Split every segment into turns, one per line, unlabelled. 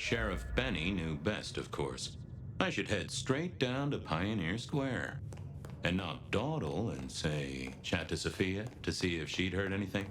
Sheriff Benny knew best, of course. I should head straight down to Pioneer Square and not dawdle and say, chat to Sophia to see if she'd heard anything.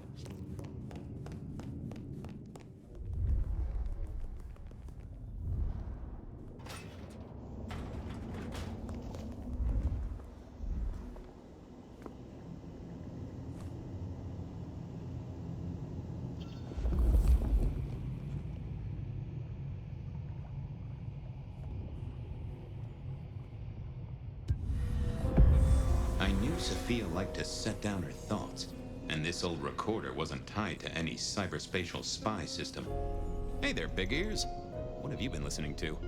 I knew Sophia liked to set down her thoughts, and this old recorder wasn't tied to any cyberspatial spy system. Hey there, Big Ears. What have you been listening to?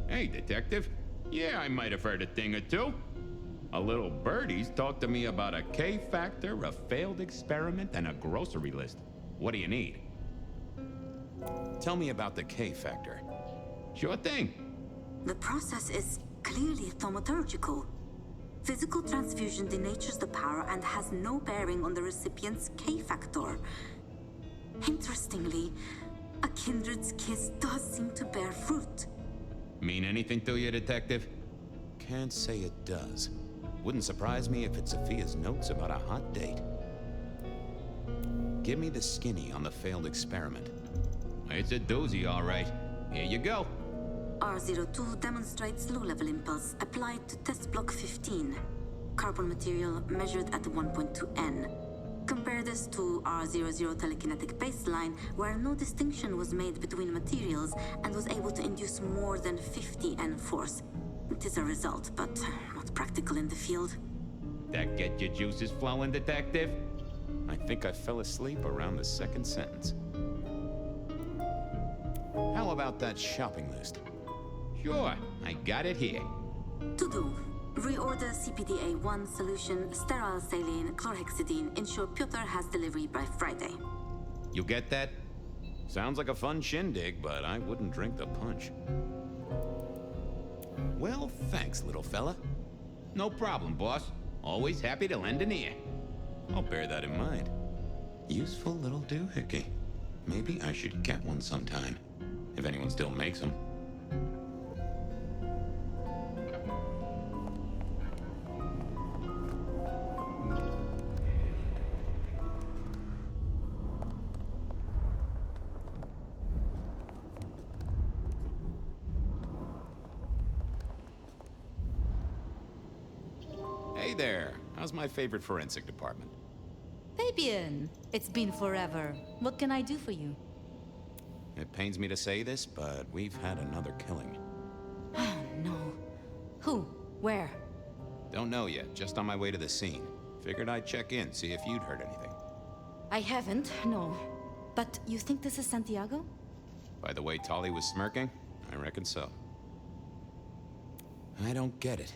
Hey, Detective. Yeah, I might have heard a thing or two. A little birdie's talked to me about a K-factor, a failed experiment, and a grocery list. What do you need?
Tell me about the K-factor.
Sure thing.
The process is clearly thaumaturgical. Physical transfusion denatures the power and has no bearing on the recipient's K-factor. Interestingly, a kindred's kiss does seem to bear fruit.
Mean anything to you, Detective?
Can't say it does. Wouldn't surprise me if it's Sophia's notes about a hot date. Give me the skinny on the failed experiment.
It's a doozy, all right. Here you go.
R02 demonstrates low-level impulse applied to test block 15. Carbon material measured at 1.2 N. Compare this to R00 telekinetic baseline, where no distinction was made between materials and was able to induce more than 50 N force. It is a result, but not practical in the field.
That get your juices flowing, Detective?
I think I fell asleep around the second sentence. How about that shopping list?
Sure, I got it here.
To do. Reorder CPDA-1 solution, sterile saline, chlorhexidine. Ensure Piotr has delivery by Friday.
You get that?
Sounds like a fun shindig, but I wouldn't drink the punch. Well, thanks, little fella.
No problem, boss. Always happy to lend an ear.
I'll bear that in mind. Useful little doohickey. Maybe I should get one sometime, if anyone still makes them. Hey there. How's my favorite forensic department?
Fabian, it's been forever. What can I do for you?
It pains me to say this, but we've had another killing.
Oh, no. Who? Where?
Don't know yet, just on my way to the scene. Figured I'd check in, see if you'd heard anything.
I haven't, no. But you think this is Santiago?
By the way Tolly was smirking, I reckon so. I don't get it.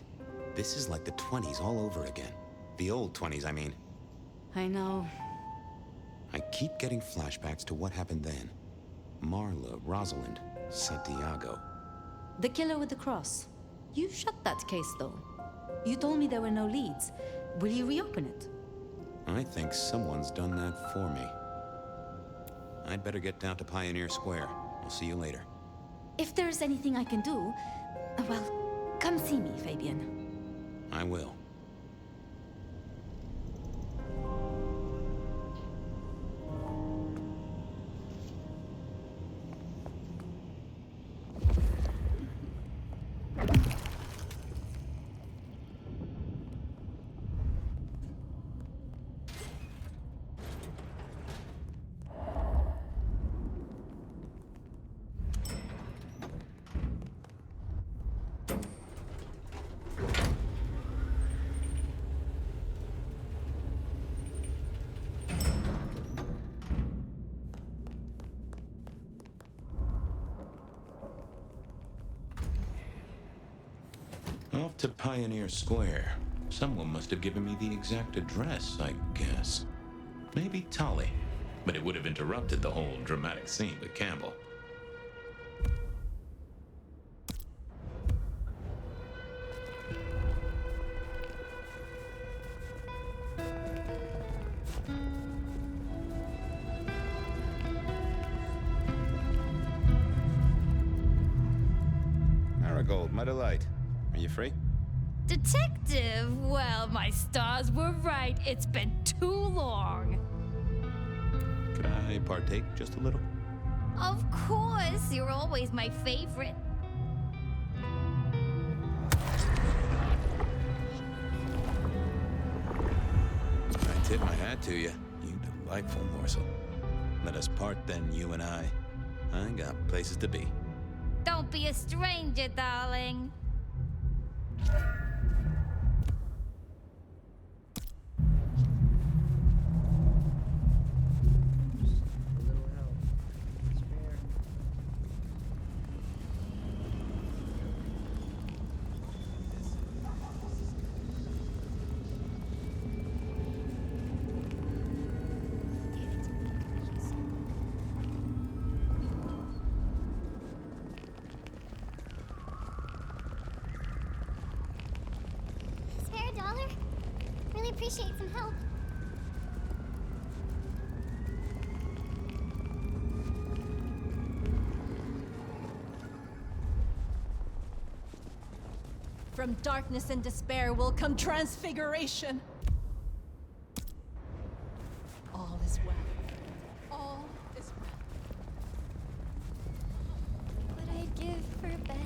This is like the 20s all over again. The old 20s, I mean.
I know.
I keep getting flashbacks to what happened then. Marla, Rosalind, Santiago.
The killer with the cross. You shut that case, though. You told me there were no leads. Will you reopen it?
I think someone's done that for me. I'd better get down to Pioneer Square. I'll see you later.
If there's anything I can do, well, come see me, Fabian.
I will. Off to Pioneer Square. Someone must have given me the exact address, I guess. Maybe Tolly. But it would have interrupted the whole dramatic scene with Campbell.
gold, my delight. Are you free?
Detective, well, my stars were right. It's been too long.
Could I partake just a little?
Of course, you're always my favorite.
I tip my hat to you. You delightful morsel. Let us part then, you and I. I got places to be.
Don't be a stranger, darling.
Spare a dollar? Really appreciate some help.
From darkness and despair will come transfiguration. All is well. All is well.
What I'd give for Beth.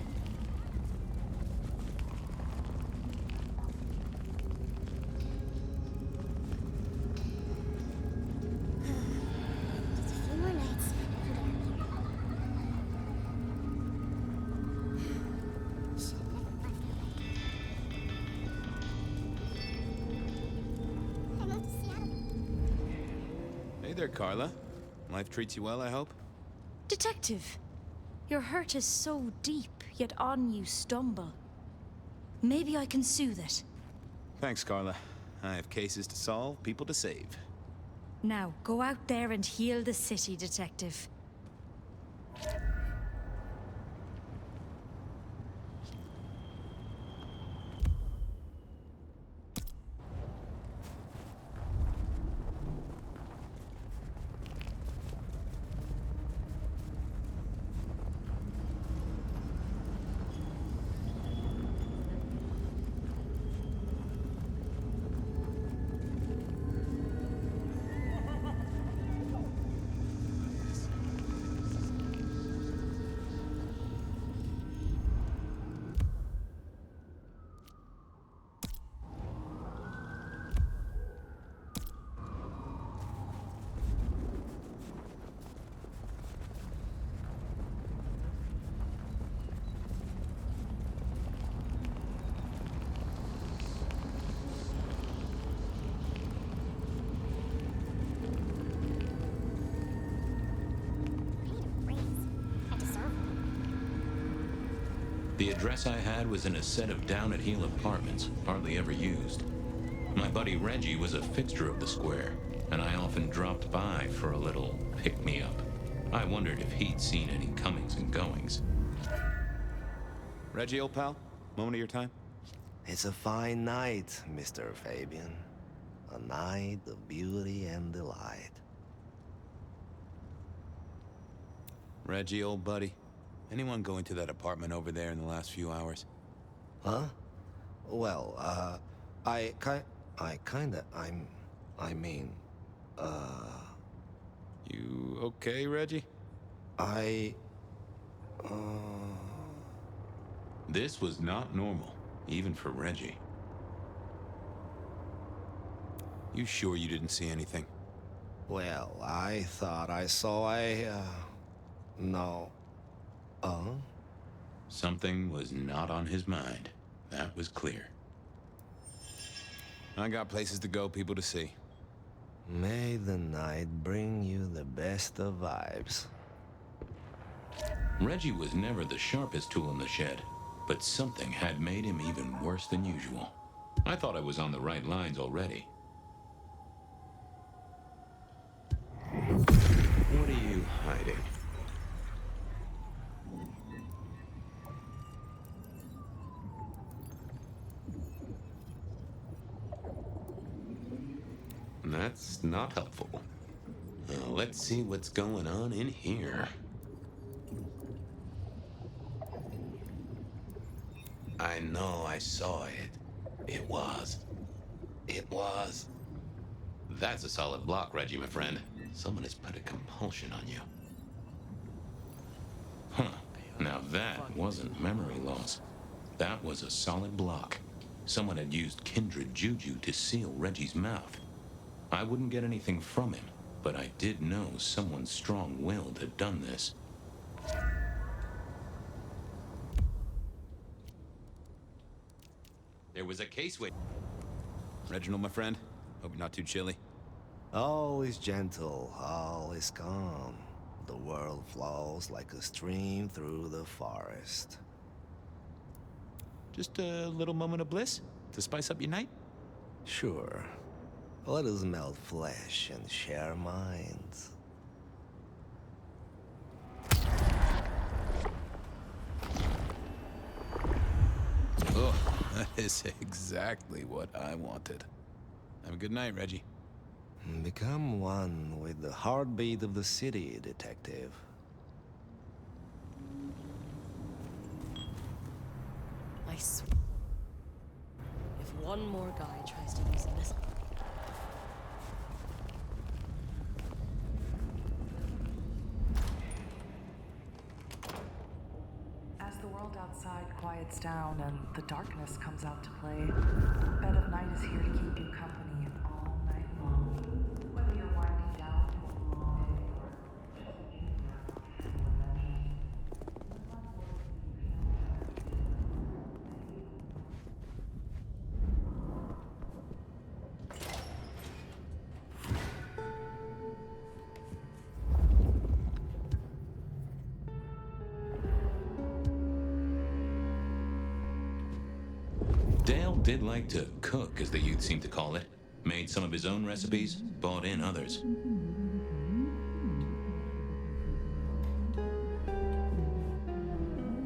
Just a few more nights. Shit, I moved to Seattle.
Hey there, Carla. Life treats you well, I hope?
Detective, your hurt is so deep, yet on you stumble. Maybe I can soothe it.
Thanks, Carla. I have cases to solve, people to save.
Now, go out there and heal the city, Detective.
I need a raise. I deserve one.
The address I had was in a set of down-at-heel apartments, hardly ever used. My buddy Reggie was a fixture of the square, and I often dropped by for a little pick-me-up. I wondered if he'd seen any comings and goings.
Reggie, old pal, moment of your time?
It's a fine night, Mr. Fabian. A night of beauty and delight.
Reggie, old buddy. Anyone go into that apartment over there in the last few hours?
Huh? Well, I mean,
You okay, Reggie?
This was not normal, even for Reggie.
You sure you didn't see anything?
well, I thought I saw no.
Something was not on his mind. That was clear.
I got places to go, people to see.
May the night bring you the best of vibes.
Reggie was never the sharpest tool in the shed, but something had made him even worse than usual. I thought I was on the right lines already.
What are you hiding?
That's not helpful. Let's see what's going on in here.
No, I saw it. It was.
That's a solid block, Reggie, my friend. Someone has put a compulsion on you. Huh. Now that wasn't memory loss. That was a solid block. Someone had used kindred juju to seal Reggie's mouth. I wouldn't get anything from him, but I did know someone strong-willed had done this.
There was a case with... Reginald, my friend. Hope you're not too chilly.
Always gentle, always calm. The world flows like a stream through the forest.
Just a little moment of bliss to spice up your night?
Sure. Let us melt flesh and share minds.
Oh, that is exactly what I wanted. Have a good night, Reggie.
Become one with the heartbeat of the city, detective.
I swear. If one more guy tries to use this.
As the world outside quiets down and the darkness comes out to play, Bed of Night is here to keep you company all night long. Whether you're winding down to a long day or just beginning to
Dale did like to cook, as the youth seem to call it. Made some of his own recipes, bought in others.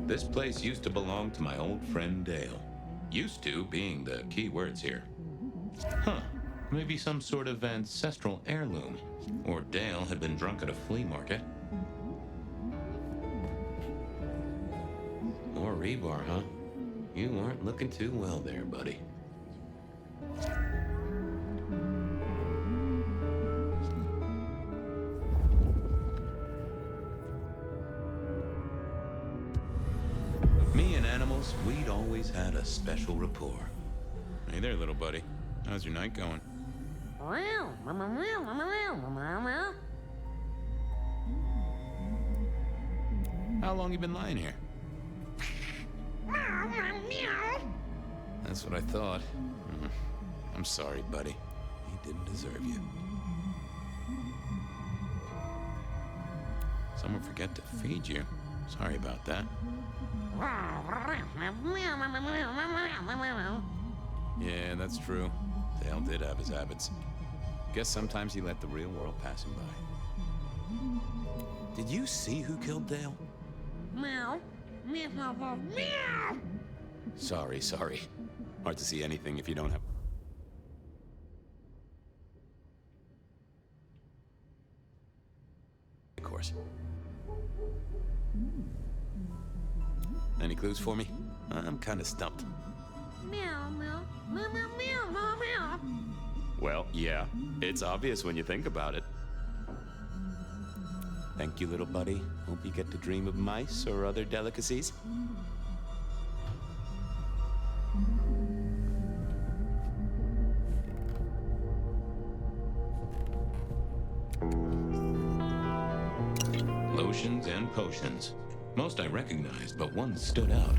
This place used to belong to my old friend Dale. Used to being the key words here. Huh, maybe some sort of ancestral heirloom. Or Dale had been drunk at a flea market. Or rebar, huh? You weren't looking too well there, buddy. Me and animals, we'd always had a special rapport.
Hey there, little buddy. How's your night going? How long you been lying here? That's what I thought. I'm sorry, buddy. He didn't deserve you. Someone forget to feed you. Sorry about that. Yeah, that's true. Dale did have his habits. Guess sometimes he let the real world pass him by. Did you see who killed Dale?
Meow. Meow.
Sorry. Hard to see anything if you don't have... Of course. Any clues for me? I'm kind of stumped.
Meow.
Well, yeah. It's obvious when you think about it. Thank you, little buddy. Hope you get to dream of mice or other delicacies.
Lotions and potions. Most I recognized, but one stood out.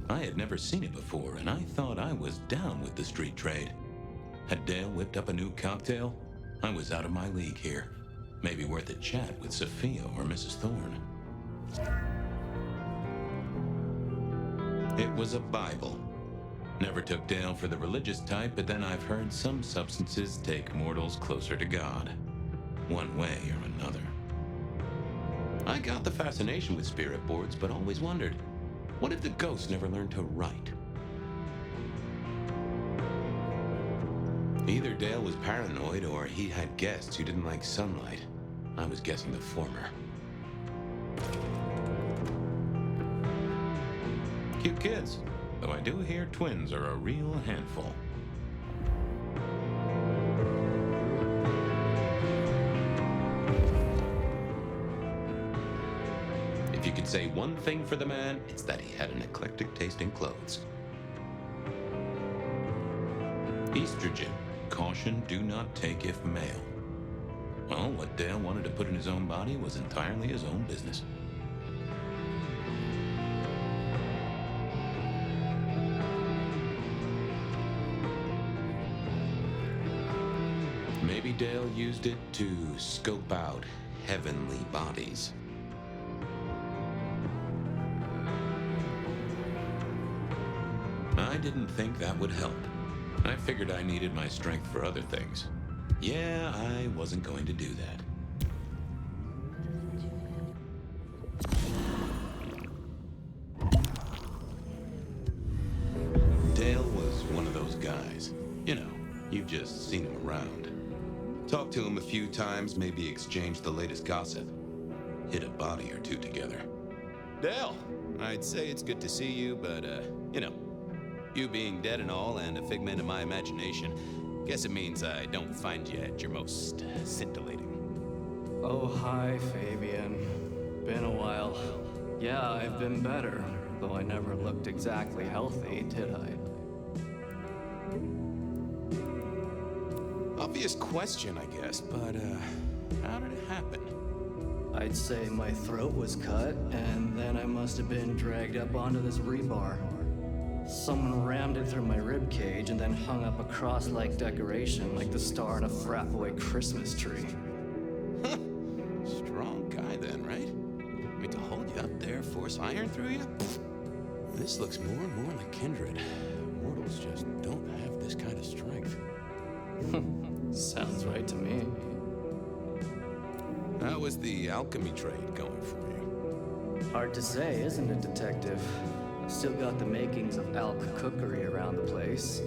I had never seen it before, and I thought I was down with the street trade. Had Dale whipped up a new cocktail? I was out of my league here. Maybe worth a chat with Sophia or Mrs. Thorne. It was a Bible. Never took Dale for the religious type, but then I've heard some substances take mortals closer to God. One way or another. I got the fascination with spirit boards, but always wondered, what if the ghost never learned to write? Either Dale was paranoid or he had guests who didn't like sunlight. I was guessing the former. Cute kids, though I do hear twins are a real handful. If you could say one thing for the man, it's that he had an eclectic taste in clothes. Estrogen. Caution, do not take if male. Well, what Dale wanted to put in his own body was entirely his own business. Maybe Dale used it to scope out heavenly bodies. I didn't think that would help. I figured I needed my strength for other things. Yeah, I wasn't going to do that. Dale was one of those guys. You know, you've just seen him around. Talked to him a few times, maybe exchanged the latest gossip. Hit a body or two together.
Dale, I'd say it's good to see you, but, you know, you being dead and all and a figment of my imagination, guess it means I don't find you at your most scintillating.
Oh, hi, Fabian. Been a while. Yeah, I've been better, though I never looked exactly healthy, did I?
Obvious question, I guess, but, how did it happen?
I'd say my throat was cut, and then I must have been dragged up onto this rebar. Someone rammed it through my rib cage and then hung up a cross-like decoration like the star on a frat-boy Christmas tree.
Huh. Strong guy then, right? I mean, to hold you up there, force iron through you? This looks more and more like kindred. Mortals just don't have this kind of strength.
Sounds right to me.
How was the alchemy trade going for you?
Hard to say, isn't it, Detective? Still got the makings of elk cookery around the place.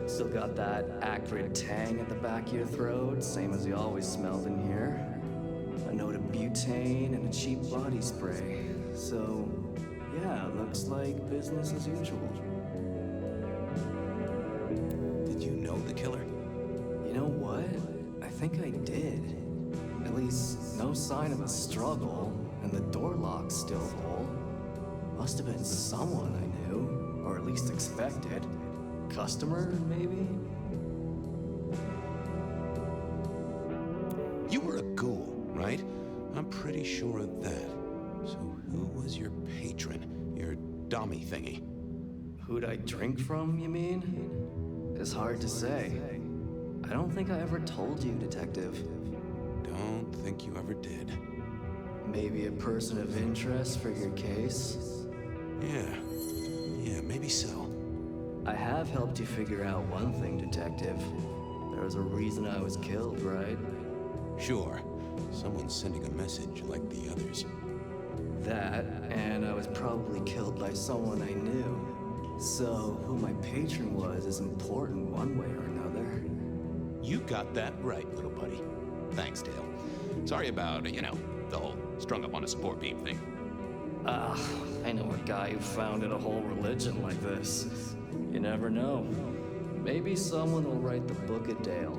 Still got that acrid tang at the back of your throat, same as you always smelled in here. A note of butane and a cheap body spray. So, yeah, looks like business as usual.
Did you know the killer?
You know what? I think I did. At least, no sign of a struggle, and the door lock's still whole. Must have been someone I knew, or at least expected. Customer, maybe?
You were a ghoul, right? I'm pretty sure of that. So who was your patron? Your dummy thingy?
Who'd I drink from, you mean? It's hard to say. I don't think I ever told you, Detective.
Don't think you ever did.
Maybe a person of interest for your case?
Yeah, maybe so.
I have helped you figure out one thing, Detective. There was a reason I was killed, right?
Sure. Someone's sending a message like the others.
That, and I was probably killed by someone I knew. So, who my patron was is important one way or another.
You got that right, little buddy. Thanks, Dale. Sorry about, the whole strung up on a sport beam thing.
I know a guy who founded a whole religion like this. You never know. Maybe someone will write the Book of Dale.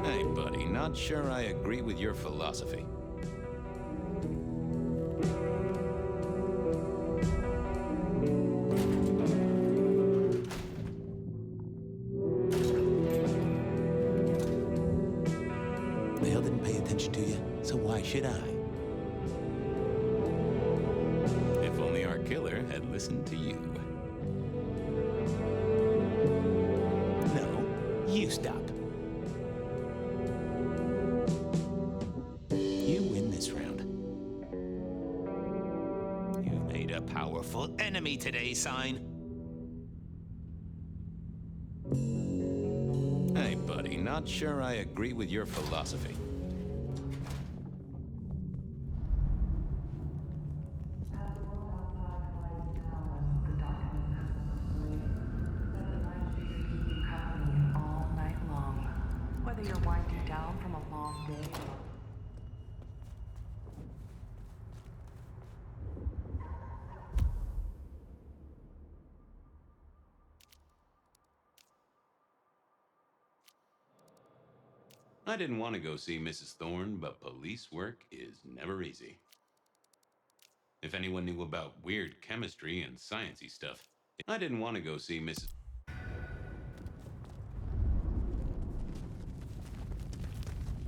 Hey, buddy, not sure I agree with your philosophy. Dale didn't pay attention to you, so why should I? If only our killer had listened to you. No, you stop. You win this round. You've made a powerful enemy today, Sign. Hey, buddy, not sure I agree with your philosophy.
Whether you're winding down from a long day or...
I didn't want to go see Mrs. Thorne, but police work is never easy. If anyone knew about weird chemistry and sciencey stuff, I didn't want to go see Mrs.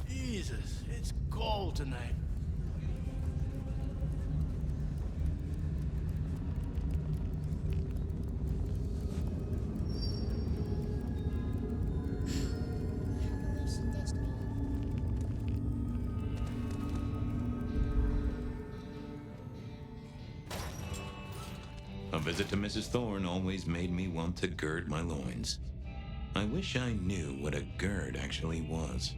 Jesus, it's cold tonight.
A visit to Mrs. Thorne always made me want to gird my loins. I wish I knew what a gird actually was.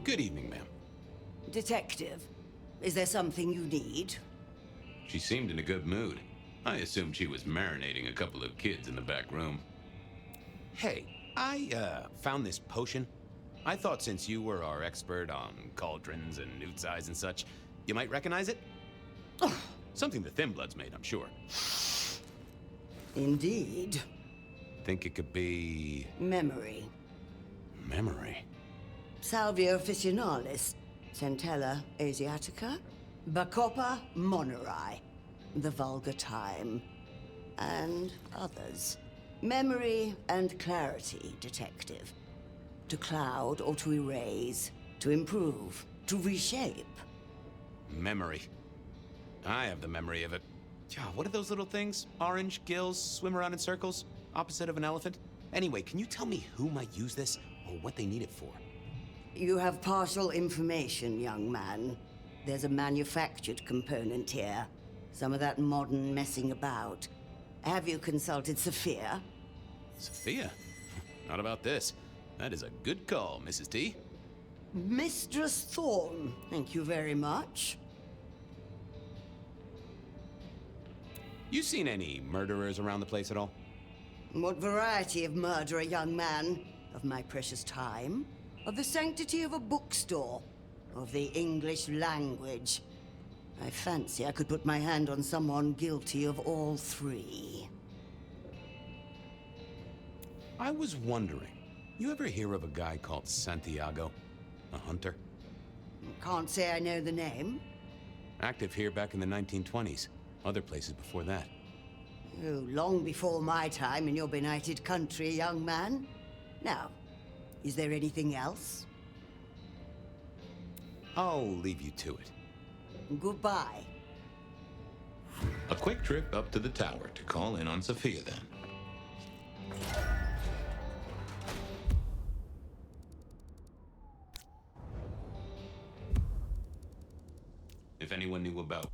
Good evening, ma'am.
Detective, is there something you need?
She seemed in a good mood. I assumed she was marinating a couple of kids in the back room. Hey, I found this potion. I thought since you were our expert on cauldrons and newt size and such, you might recognize it. Something the Thin Bloods made, I'm sure.
Indeed.
Think it could be...
Memory.
Memory?
Salvia officinalis, Centella asiatica, Bacopa moneri, the vulgar time, and others. Memory and clarity, detective. To cloud or to erase, to improve, to reshape.
Memory. I have the memory of it. What are those little things? Orange gills, swim around in circles, opposite of an elephant? Anyway, can you tell me who might use this, or what they need it for?
You have partial information, young man. There's a manufactured component here. Some of that modern messing about. Have you consulted Sophia?
Sophia? Not about this. That is a good call, Mrs. T.
Mistress Thorne, thank you very much.
You seen any murderers around the place at all?
What variety of murderer, young man? Of my precious time? Of the sanctity of a bookstore? Of the English language? I fancy I could put my hand on someone guilty of all three.
I was wondering, you ever hear of a guy called Santiago? A hunter?
Can't say I know the name.
Active here back in the 1920s. Other places before that.
Oh, long before my time in your benighted country, young man. Now, is there anything else?
I'll leave you to it.
Goodbye.
A quick trip up to the tower to call in on Sophia then.
If anyone knew about...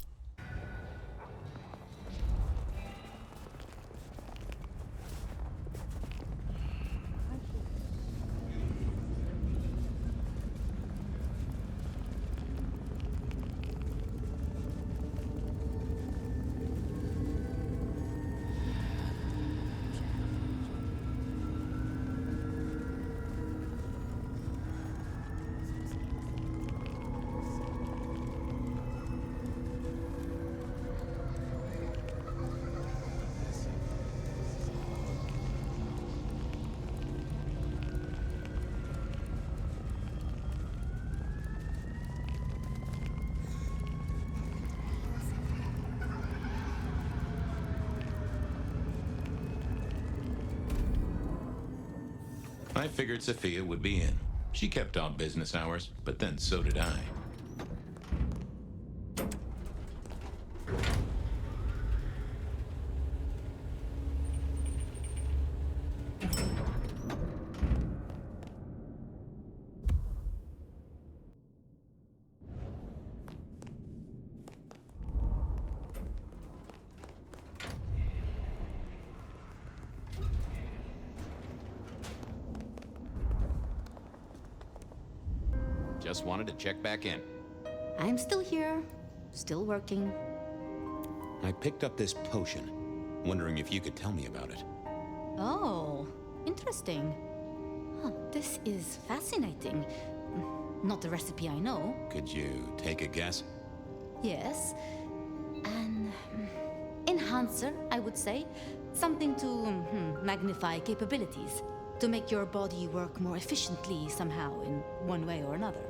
I figured Sophia would be in. She kept odd business hours, but then so did I.
Just wanted to check back in.
I'm still here, still working.
I picked up this potion. Wondering if you could tell me about it.
Oh, interesting. Huh, this is fascinating. Not the recipe I know.
Could you take a guess?
Yes. An enhancer, I would say. Something to magnify capabilities. To make your body work more efficiently somehow, in one way or another.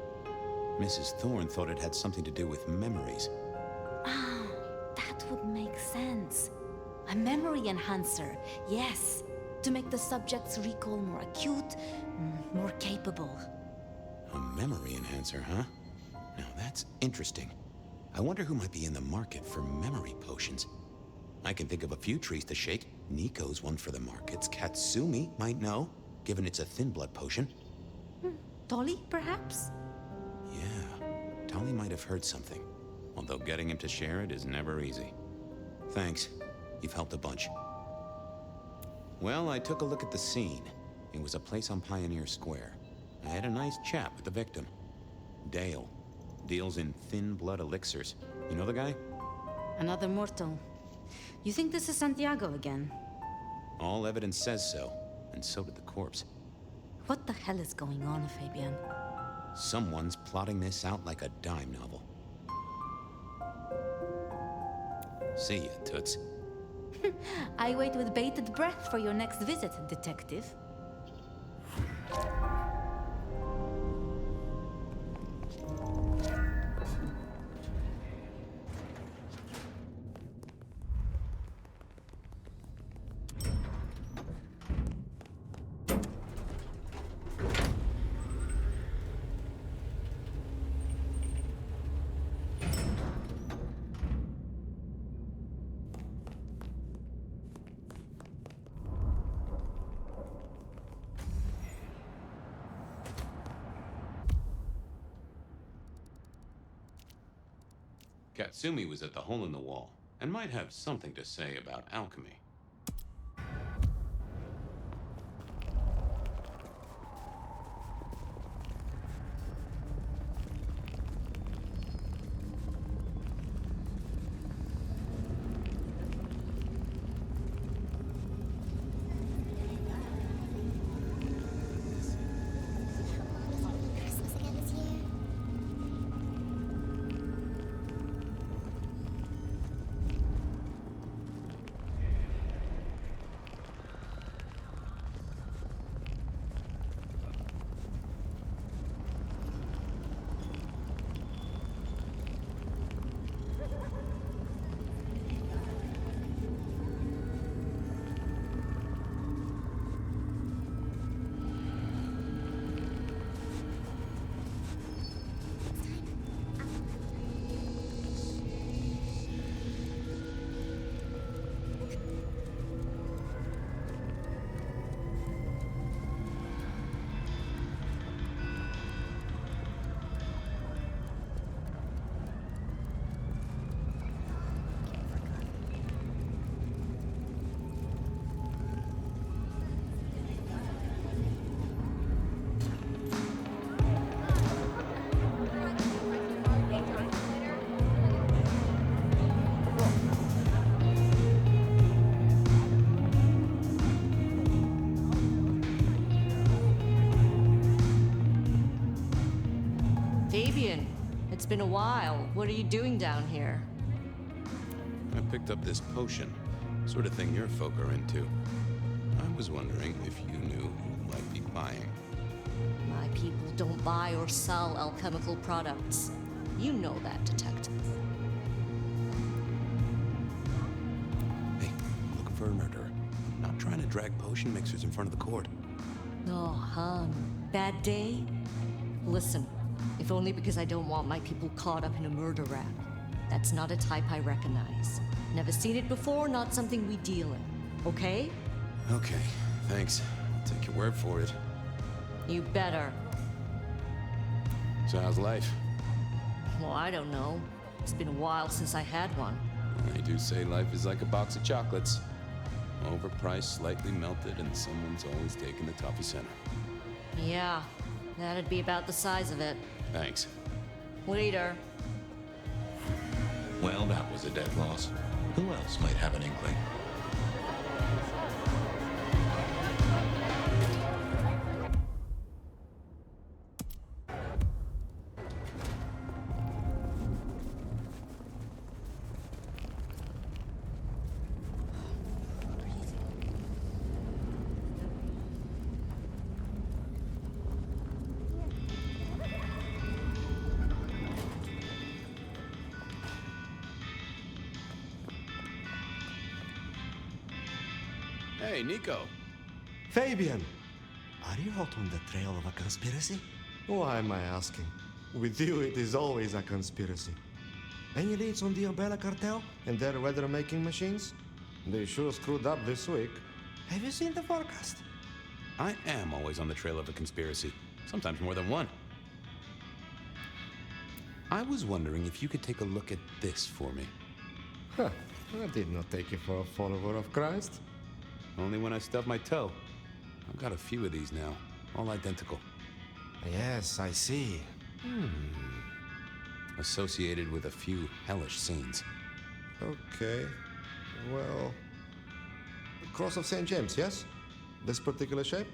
Mrs. Thorne thought it had something to do with memories.
Ah, that would make sense. A memory enhancer, yes. To make the subject's recall more acute, more capable.
A memory enhancer, huh? Now that's interesting. I wonder who might be in the market for memory potions. I can think of a few trees to shake. Nico's one for the markets. Katsumi might know, given it's a thin blood potion.
Tolly, perhaps?
Yeah, Tolly might have heard something. Although getting him to share it is never easy. Thanks. You've helped a bunch. Well, I took a look at the scene. It was a place on Pioneer Square. I had a nice chat with the victim. Dale. Deals in thin blood elixirs. You know the guy?
Another mortal. You think this is Santiago again?
All evidence says so, and so did the corpse.
What the hell is going on, Fabian?
Someone's plotting this out like a dime novel. See ya, Toots.
I wait with bated breath for your next visit, detective.
Katsumi was at the hole in the wall, and might have something to say about alchemy.
Fabian, it's been a while. What are you doing down here?
I picked up this potion. Sort of thing your folk are into. I was wondering if you knew who might be buying.
My people don't buy or sell alchemical products. You know that, detective.
Hey, looking for a murderer. Not trying to drag potion mixers in front of the court.
Oh, hon. Bad day? Listen, if only because I don't want my people caught up in a murder rap. That's not a type I recognize. Never seen it before, not something we deal in. Okay?
Okay, thanks. I'll take your word for it.
You better.
So how's life?
Well, I don't know. It's been a while since I had one.
They do say life is like a box of chocolates. Overpriced, slightly melted, and someone's always taking the toffee center.
Yeah, that'd be about the size of it.
Thanks.
Later.
Well, that was a dead loss. Who else might have an inkling?
Hey, Nico.
Fabian! Are you hot on the trail of a conspiracy? Why am I asking? With you, it is always a conspiracy. Any leads on the Umbrella Cartel and their weather-making machines? They sure screwed up this week. Have you seen the forecast?
I am always on the trail of a conspiracy. Sometimes more than one. I was wondering if you could take a look at this for me.
Huh. I did not take you for a follower of Christ.
Only when I stub my toe. I've got a few of these now, all identical.
Yes, I see.
Associated with a few hellish scenes.
Okay. Well... Cross of St. James, yes? This particular shape?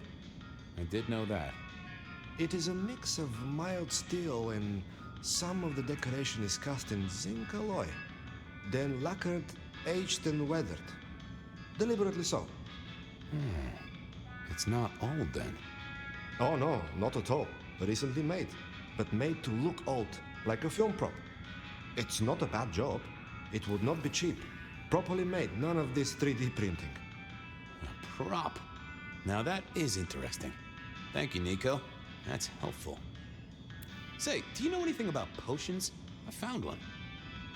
I did know that.
It is a mix of mild steel and some of the decoration is cast in zinc alloy. Then lacquered, aged and weathered. Deliberately so.
It's not old then.
Oh no, not at all. Recently made. But made to look old, like a film prop. It's not a bad job. It would not be cheap. Properly made, none of this 3D printing.
A prop? Now that is interesting. Thank you, Nico. That's helpful. Say, do you know anything about potions? I found one.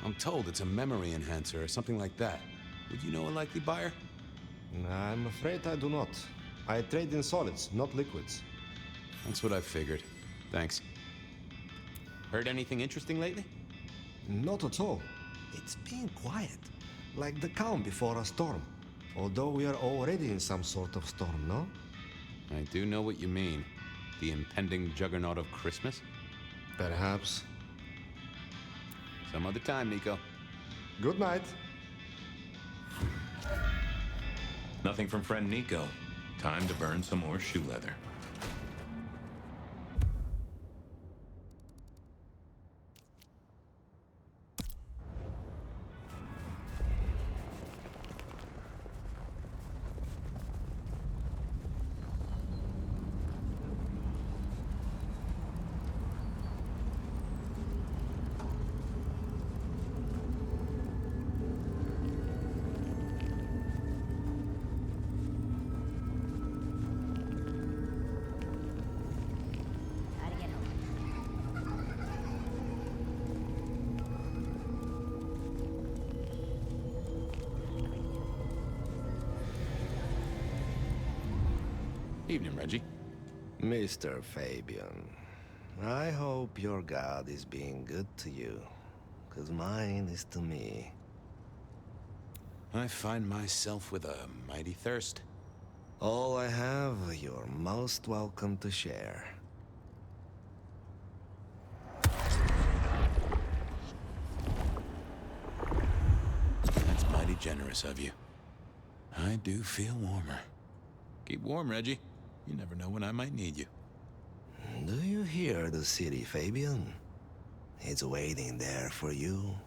I'm told it's a memory enhancer or something like that. Would you know a likely buyer?
I'm afraid I do not. I trade in solids, not liquids.
That's what I figured. Thanks. Heard anything interesting lately?
Not at all. It's been quiet, like the calm before a storm. Although we are already in some sort of storm, no?
I do know what you mean. The impending juggernaut of Christmas?
Perhaps.
Some other time, Nico.
Good night.
Nothing from friend Nico. Time to burn some more shoe leather.
Evening, Reggie.
Mr. Fabian, I hope your God is being good to you, 'cause mine is to me.
I find myself with a mighty thirst.
All I have, you're most welcome to share.
That's mighty generous of you. I do feel warmer. Keep warm, Reggie. You never know when I might need you.
Do you hear the city, Fabian? It's waiting there for you.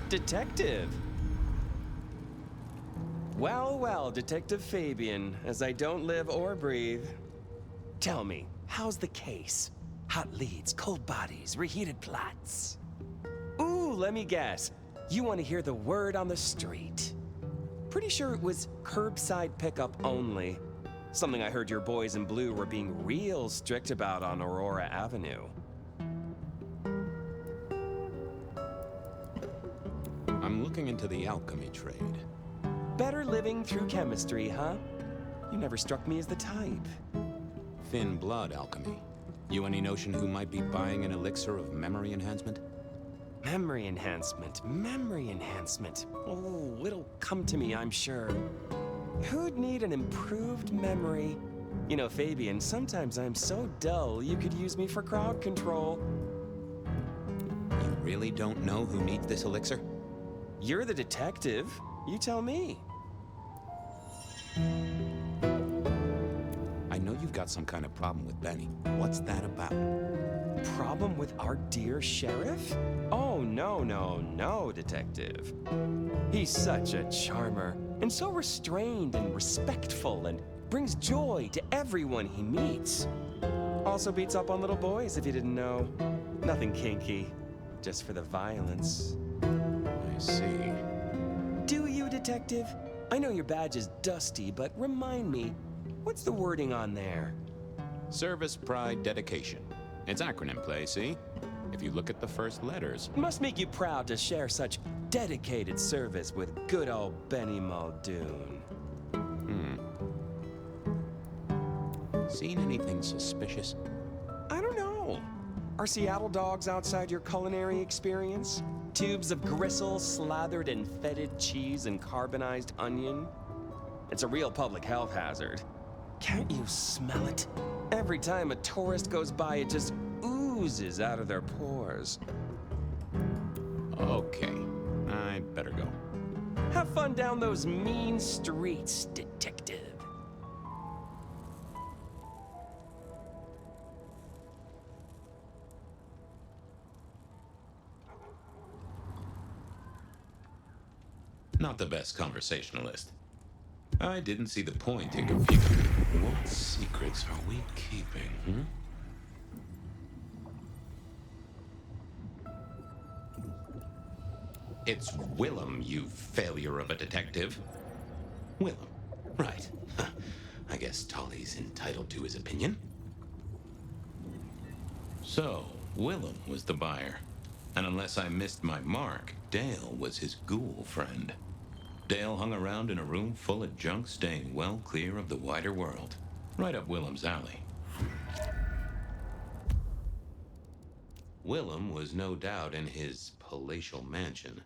Detective! Well, well, Detective Fabian, as I don't live or breathe. Tell me, how's the case? Hot leads, cold bodies, reheated plots. Ooh, let me guess. You want to hear the word on the street. Pretty sure it was curbside pickup only. Something I heard your boys in blue were being real strict about on Aurora Avenue.
I'm looking into the alchemy trade.
Better living through chemistry, huh? You never struck me as the type.
Thin blood alchemy. You any notion who might be buying an elixir of memory enhancement?
Memory enhancement, memory enhancement. Oh, it'll come to me, I'm sure. Who'd need an improved memory? You know, Fabian, sometimes I'm so dull you could use me for crowd control.
You really don't know who needs this elixir?
You're the detective. You tell me.
I know you've got some kind of problem with Benny. What's that about?
Problem with our dear sheriff? Oh, no, Detective. He's such a charmer, and so restrained and respectful, and brings joy to everyone he meets. Also beats up on little boys, if you didn't know. Nothing kinky, just for the violence.
I see.
Do you, Detective? I know your badge is dusty, but remind me, what's the wording on there?
Service, pride, dedication. It's acronym play, see? If you look at the first letters.
It must make you proud to share such dedicated service with good old Benny Muldoon.
Seen anything suspicious?
I don't know. Are Seattle dogs outside your culinary experience? Tubes of gristle slathered in fetid cheese and carbonized onion? It's a real public health hazard. Can't you smell it? Every time a tourist goes by, it just oozes out of their pores.
Okay, I'd better go.
Have fun down those mean streets, Detective.
Not the best conversationalist. I didn't see the point in computing. What secrets are we keeping, It's Willem, you failure of a detective. Willem, right. I guess Tolly's entitled to his opinion. So, Willem was the buyer. And unless I missed my mark, Dale was his ghoul friend. Dale hung around in a room full of junk, staying well clear of the wider world. Right up Willem's alley. Willem was no doubt in his palatial mansion.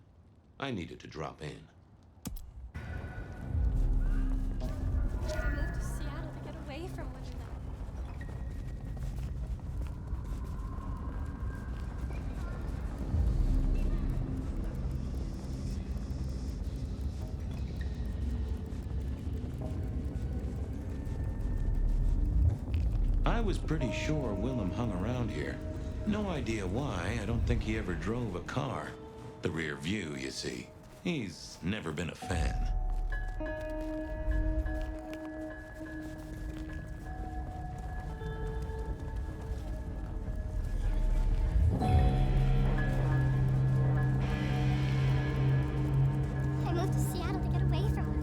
I needed to drop in.
We moved to Seattle to get away from one another.
I was pretty sure Willem hung around here. No idea why. I don't think he ever drove a car. The rear view, you see. He's never been a fan.
I moved to Seattle to get away from one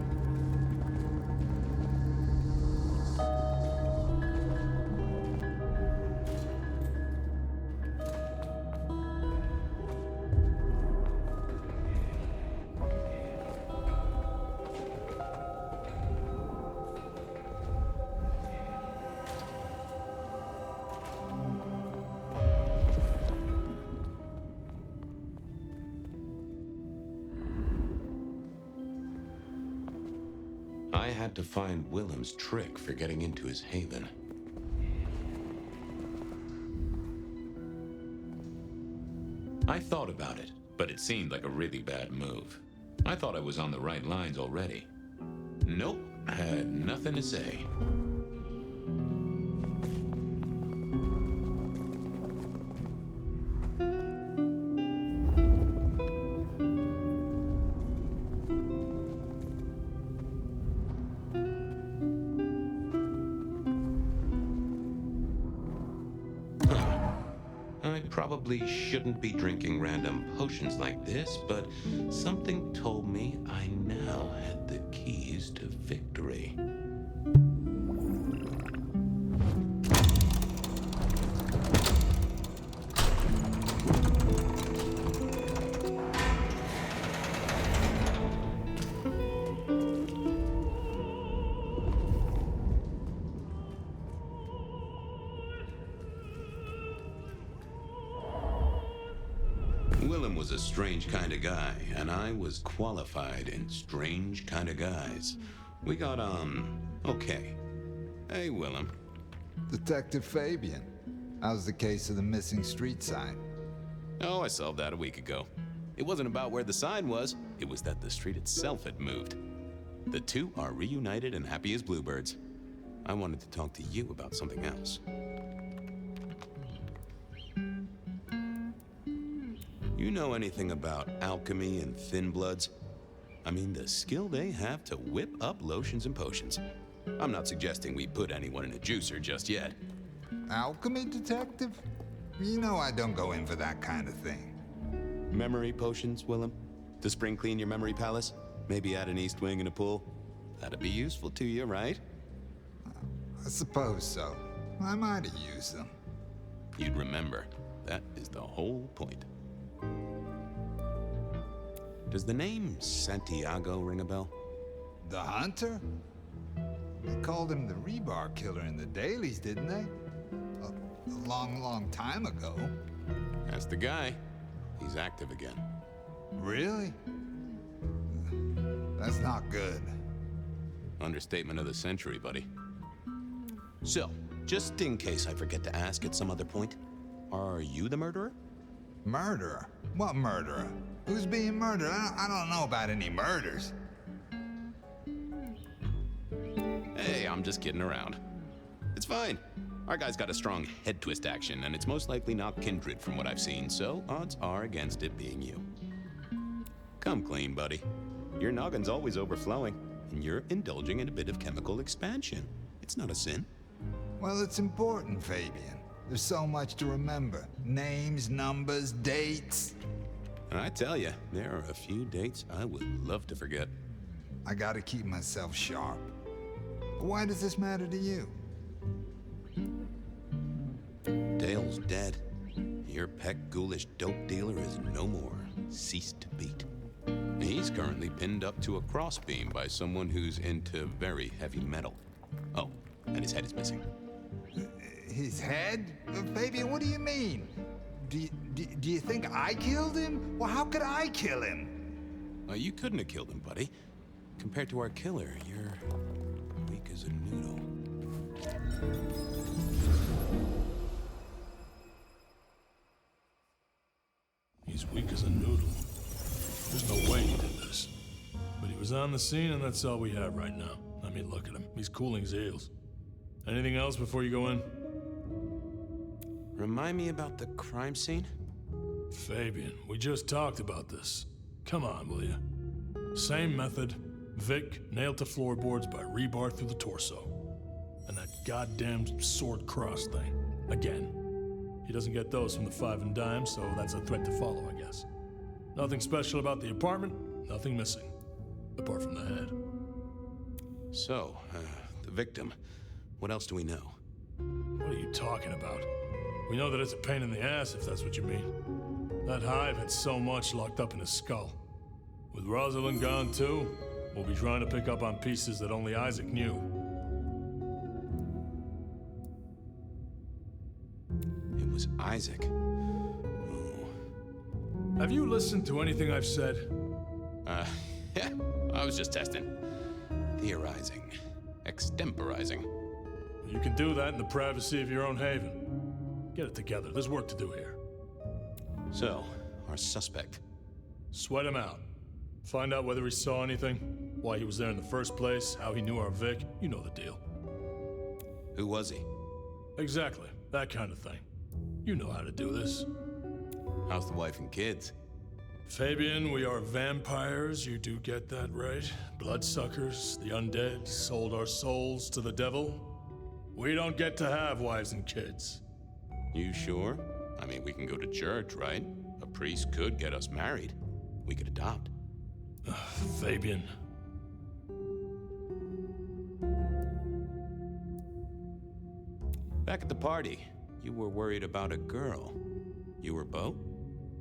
I had to find Willem's trick for getting into his haven. I thought about it, but it seemed like a really bad move. I thought I was on the right lines already. Nope, had nothing to say. I probably shouldn't be drinking random potions like this, but something told me I now had the keys to victory. Willem was a strange kind of guy, and I was qualified in strange kind of guys. We got on okay. Hey, Willem.
Detective Fabian, how's the case of the missing street sign?
Oh, I solved that a week ago. It wasn't about where the sign was, it was that the street itself had moved. The two are reunited and happy as bluebirds. I wanted to talk to you about something else. You know anything about alchemy and thin bloods? I mean, the skill they have to whip up lotions and potions. I'm not suggesting we put anyone in a juicer just yet.
Alchemy, detective? You know I don't go in for that kind of thing.
Memory potions, Willem? To spring clean your memory palace? Maybe add an east wing and a pool? That'd be useful to you, right?
I suppose so. I might have used them.
You'd remember. That is the whole point. Does the name Santiago ring a bell?
The hunter? They called him the rebar killer in the dailies, didn't they? A long, long time ago.
That's the guy. He's active again.
Really? That's not good.
Understatement of the century, buddy. So, just in case I forget to ask at some other point, are you the murderer?
Murderer? What murderer? Who's being murdered? I don't know about any murders.
Hey, I'm just kidding around. It's fine. Our guy's got a strong head twist action, and it's most likely not kindred from what I've seen, so odds are against it being you. Come clean, buddy. Your noggin's always overflowing, and you're indulging in a bit of chemical expansion. It's not a sin.
Well, it's important, Fabian. There's so much to remember. Names, numbers, dates.
And I tell you, there are a few dates I would love to forget.
I gotta keep myself sharp. Why does this matter to you?
Dale's dead. Your peck ghoulish dope dealer is no more. Ceased to beat. He's currently pinned up to a crossbeam by someone who's into very heavy metal. Oh, and his head is missing.
His head? Fabian, what do you mean? Do you think I killed him? Well, how could I kill him?
You couldn't have killed him, buddy. Compared to our killer, you're weak as a noodle.
He's weak as a noodle. There's no way he did this. But he was on the scene, and that's all we have right now. I mean, look at him. He's cooling his heels. Anything else before you go in?
Remind me about the crime scene?
Fabian, we just talked about this. Come on, will you? Same method. Vic nailed to floorboards by rebar through the torso. And that goddamn sword cross thing. Again. He doesn't get those from the five and dime, so that's a threat to follow, I guess. Nothing special about the apartment, nothing missing. Apart from the head.
So, the victim. What else do we know?
What are you talking about? We know that it's a pain in the ass, if that's what you mean. That hive had so much locked up in his skull. With Rosalind gone too, we'll be trying to pick up on pieces that only Isaac knew.
It was Isaac.
Have you listened to anything I've said?
Yeah, I was just testing. Theorizing. Extemporizing.
You can do that in the privacy of your own haven. Get it together. There's work to do here.
So, our suspect.
Sweat him out. Find out whether he saw anything, why he was there in the first place, how he knew our Vic. You know the deal.
Who was he?
Exactly. That kind of thing. You know how to do this.
How's the wife and kids?
Fabian, we are vampires. You do get that, right? Bloodsuckers, the undead, sold our souls to the devil. We don't get to have wives and kids.
You sure? I mean, we can go to church, right? A priest could get us married. We could adopt.
Fabian.
Back at the party, you were worried about a girl. You were Bo?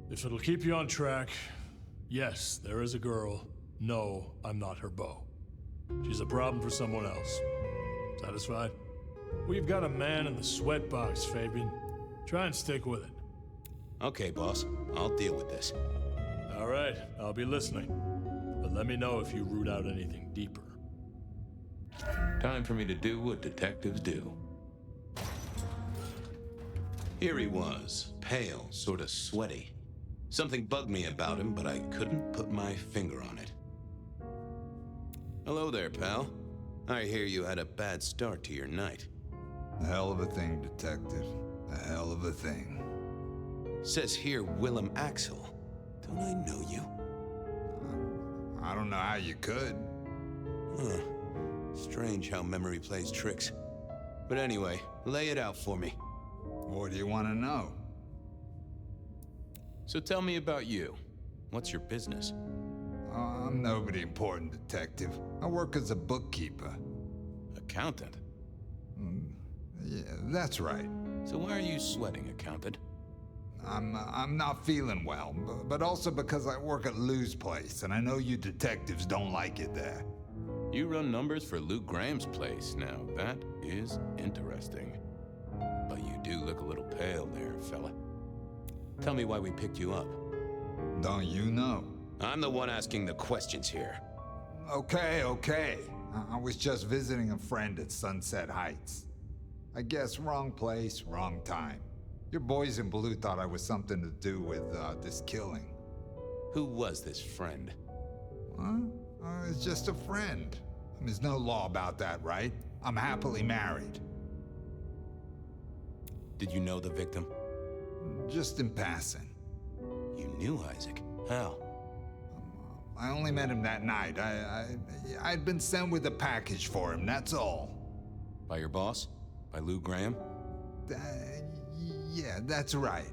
If it'll keep you on track, yes, there is a girl. No, I'm not her beau. She's a problem for someone else. Satisfied? We've got a man in the sweatbox, Fabian. Try and stick with it.
Okay, boss. I'll deal with this.
All right, I'll be listening. But let me know if you root out anything deeper.
Time for me to do what detectives do.
Here he was, pale, sort of sweaty. Something bugged me about him, but I couldn't put my finger on it. Hello there, pal. I hear you had a bad start to your night.
A hell of a thing, Detective. A hell of a thing.
Says here Willem Axel. Don't I know you?
I don't know how you could.
Huh. Strange how memory plays tricks. But anyway, lay it out for me.
What do you want to know?
So tell me about you. What's your business?
I'm nobody important, Detective. I work as a bookkeeper.
Accountant?
Yeah, that's right.
So why are you sweating, accountant?
I'm not feeling well, but also because I work at Lou's place, and I know you detectives don't like it there.
You run numbers for Lou Graham's place. Now, that is interesting. But you do look a little pale there, fella. Tell me why we picked you up.
Don't you know?
I'm the one asking the questions here.
Okay. I was just visiting a friend at Sunset Heights. I guess wrong place, wrong time. Your boys in blue thought I was something to do with this killing.
Who was this friend?
Huh? It's just a friend. There's no law about that, right? I'm happily married.
Did you know the victim?
Just in passing.
You knew Isaac? How?
I only met him that night. I'd been sent with a package for him, that's all.
By your boss? By Lou Graham?
Yeah, that's right.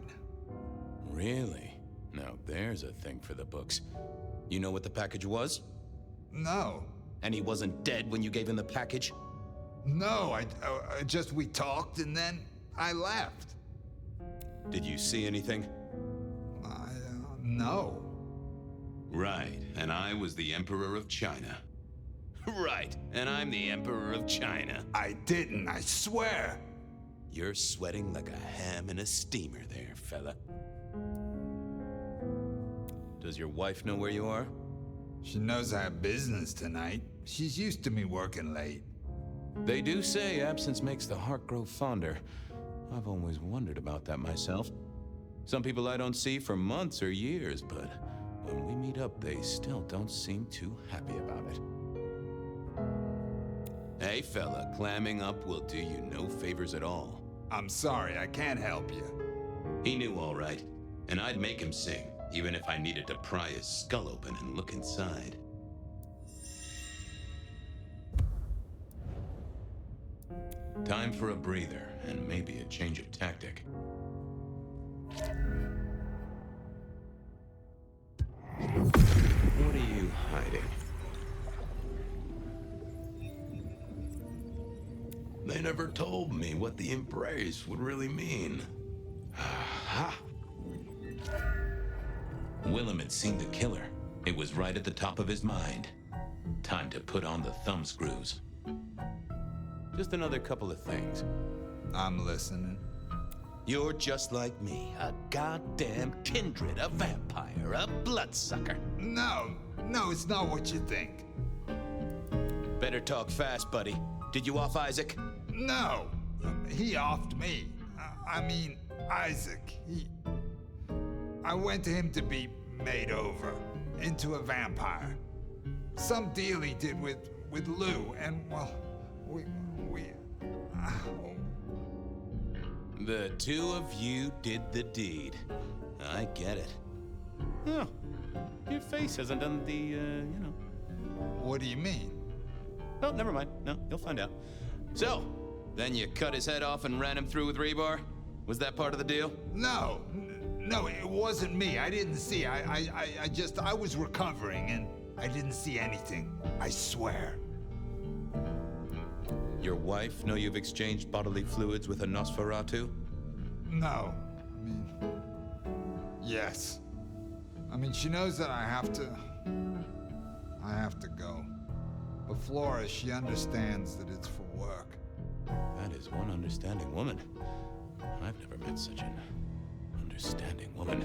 Really? Now there's a thing for the books. You know what the package was?
No.
And he wasn't dead when you gave him the package?
No, we talked and then I left.
Did you see anything?
No.
Right, and I was the Emperor of China. Right, and I'm the Emperor of China.
I didn't, I swear.
You're sweating like a ham in a steamer there, fella. Does your wife know where you are?
She knows I have business tonight. She's used to me working late.
They do say absence makes the heart grow fonder. I've always wondered about that myself. Some people I don't see for months or years, but when we meet up, they still don't seem too happy about it. Hey, fella, clamming up will do you no favors at all.
I'm sorry, I can't help you.
He knew all right, and I'd make him sing, even if I needed to pry his skull open and look inside. Time for a breather, and maybe a change of tactic. What are you hiding? They never told me what the embrace would really mean. Ha! Willem had seen the killer. It was right at the top of his mind. Time to put on the thumbscrews. Just another couple of things.
I'm listening.
You're just like me, a goddamn kindred, a vampire, a bloodsucker.
No, it's not what you think.
Better talk fast, buddy. Did you off Isaac?
No, he offed me. I mean, Isaac. I went to him to be made over into a vampire. Some deal he did with Lou, and well, we.
The two of you did the deed. I get it. Oh, your face hasn't done the,
What do you mean?
Oh, never mind. No, you'll find out. So, then you cut his head off and ran him through with rebar? Was that part of the deal?
No, no, it wasn't me. I didn't see. I was recovering and I didn't see anything. I swear.
Your wife know you've exchanged bodily fluids with a Nosferatu?
No. I mean, yes. I mean, she knows that I have to go. But Flora, she understands that it's for work.
That is one understanding woman. I've never met such an understanding woman.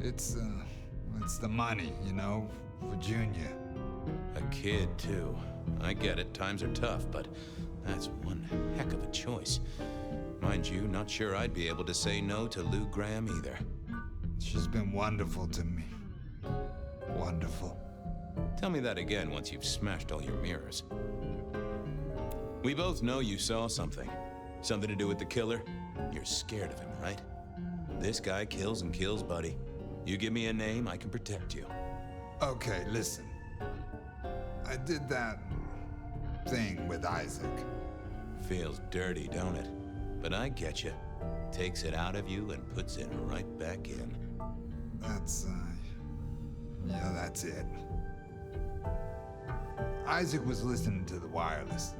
It's the money, you know, for Junior.
A kid, too. I get it, times are tough, but that's one heck of a choice. Mind you, not sure I'd be able to say no to Lou Graham either.
She's been wonderful to me. Wonderful.
Tell me that again once you've smashed all your mirrors. We both know you saw something. Something to do with the killer? You're scared of him, right? This guy kills and kills, buddy. You give me a name, I can protect you.
Okay, listen. I did that thing with Isaac.
Feels dirty, don't it? But I get you. Takes it out of you and puts it right back in.
Yeah, that's it. Isaac was listening to the wireless.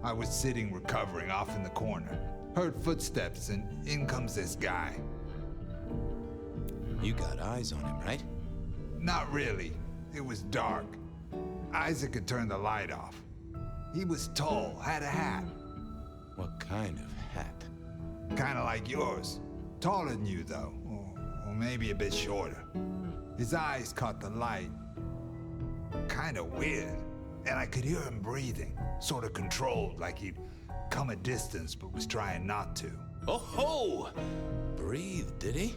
I was sitting recovering off in the corner. Heard footsteps and in comes this guy.
You got eyes on him, right?
Not really. It was dark. Isaac had turned the light off. He was tall, had a hat.
What kind of hat?
Kinda like yours. Taller than you, though. Or maybe a bit shorter. His eyes caught the light. Kinda weird. And I could hear him breathing. Sorta controlled, like he'd come a distance but was trying not to.
Oh ho! Breathe, did he?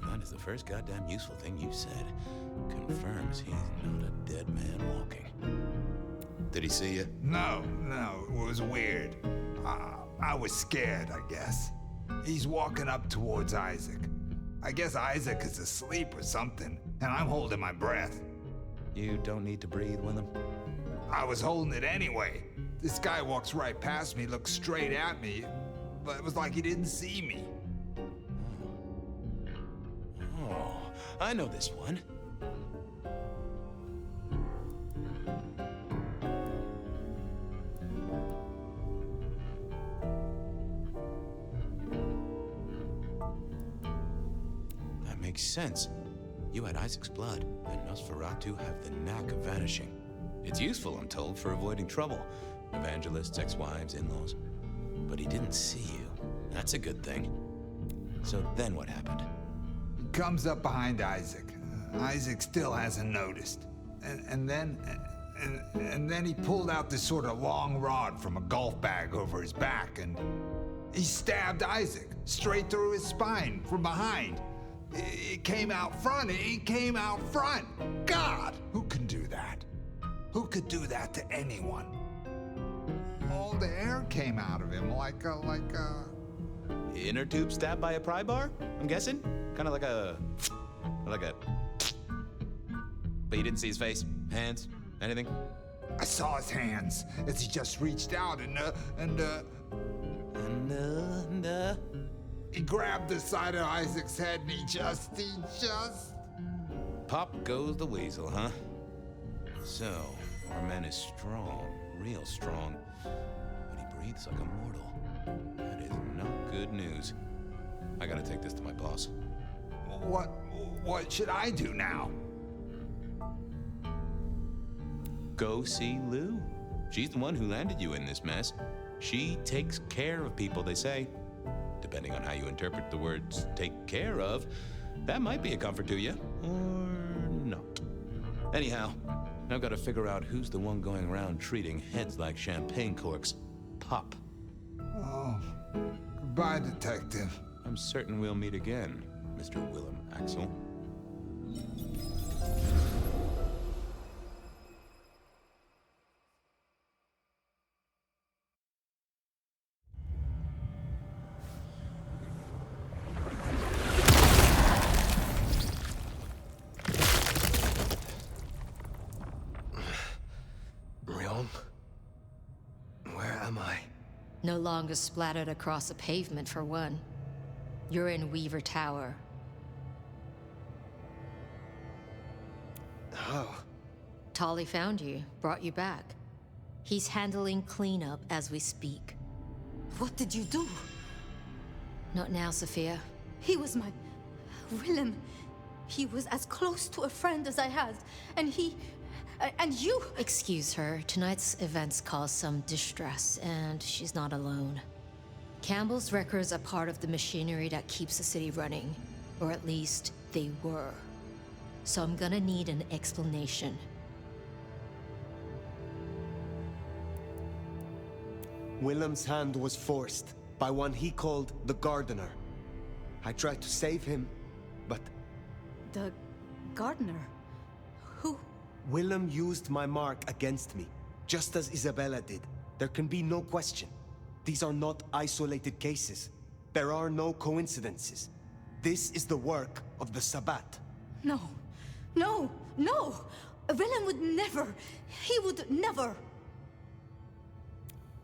That is the first goddamn useful thing you've said. Confirms he's not a dead man walking. Did he see you?
No, it was weird. I was scared, I guess. He's walking up towards Isaac. I guess Isaac is asleep or something, and I'm holding my breath.
You don't need to breathe with him?
I was holding it anyway. This guy walks right past me, looks straight at me, but it was like he didn't see me.
Oh, I know this one. That makes sense. You had Isaac's blood, and Nosferatu have the knack of vanishing. It's useful, I'm told, for avoiding trouble. Evangelists, ex-wives, in-laws. But he didn't see you. That's a good thing. So then what happened?
He comes up behind Isaac. Isaac still hasn't noticed. And then he pulled out this sort of long rod from a golf bag over his back, and he stabbed Isaac straight through his spine from behind. It came out front. It came out front. God, who can do that? Who could do that to anyone? All the air came out of him like a...
Inner tube stabbed by a pry bar, I'm guessing? Kind of like a... But you didn't see his face? Hands? Anything?
I saw his hands as he just reached out and he grabbed the side of Isaac's head and he just...
Pop goes the weasel, huh? So, our man is strong, real strong, but he breathes like a mortal. That is not good news. I gotta take this to my boss.
What should I do now?
Go see Lou. She's the one who landed you in this mess. She takes care of people, they say. Depending on how you interpret the words take care of, that might be a comfort to you, or not. Anyhow, I've got to figure out who's the one going around treating heads like champagne corks. Pop.
Oh, goodbye, Detective.
I'm certain we'll meet again, Mr. Willem Axel.
No longer splattered across the pavement, for one. You're in Weaver Tower.
Oh.
Tolly found you, brought you back. He's handling cleanup as we speak.
What did you do?
Not now, Sophia.
He was my... Willem. He was as close to a friend as I had. And he... and you...
Excuse her. Tonight's events caused some distress, and she's not alone. Campbell's records are part of the machinery that keeps the city running. Or at least, they were. So I'm gonna need an explanation.
Willem's hand was forced by one he called the Gardener. I tried to save him, but...
The gardener? Who?
Willem used my mark against me, just as Isabella did. There can be no question. These are not isolated cases. There are no coincidences. This is the work of the Sabbat.
No. No! No! Willem would never... He would never...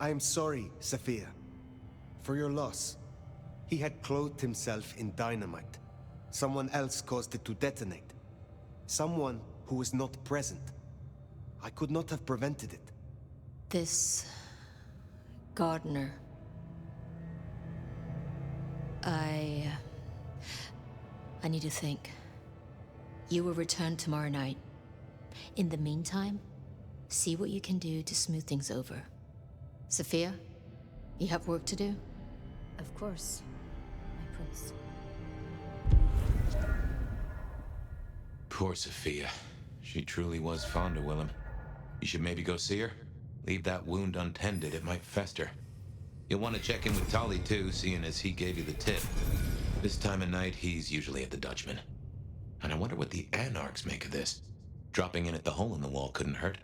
I am sorry, Sophia, for your loss. He had clothed himself in dynamite. Someone else caused it to detonate. Someone who was not present. I could not have prevented it.
This... gardener... I need to think. You will return tomorrow night. In the meantime, see what you can do to smooth things over. Sophia, you have work to do?
Of course, my prince.
Poor Sophia. She truly was fond of Willem. You should maybe go see her. Leave that wound untended, it might fester. You'll want to check in with Tolly too, seeing as he gave you the tip. This time of night, he's usually at the Dutchman. And I wonder what the Anarchs make of this. Dropping in at the hole in the wall couldn't hurt.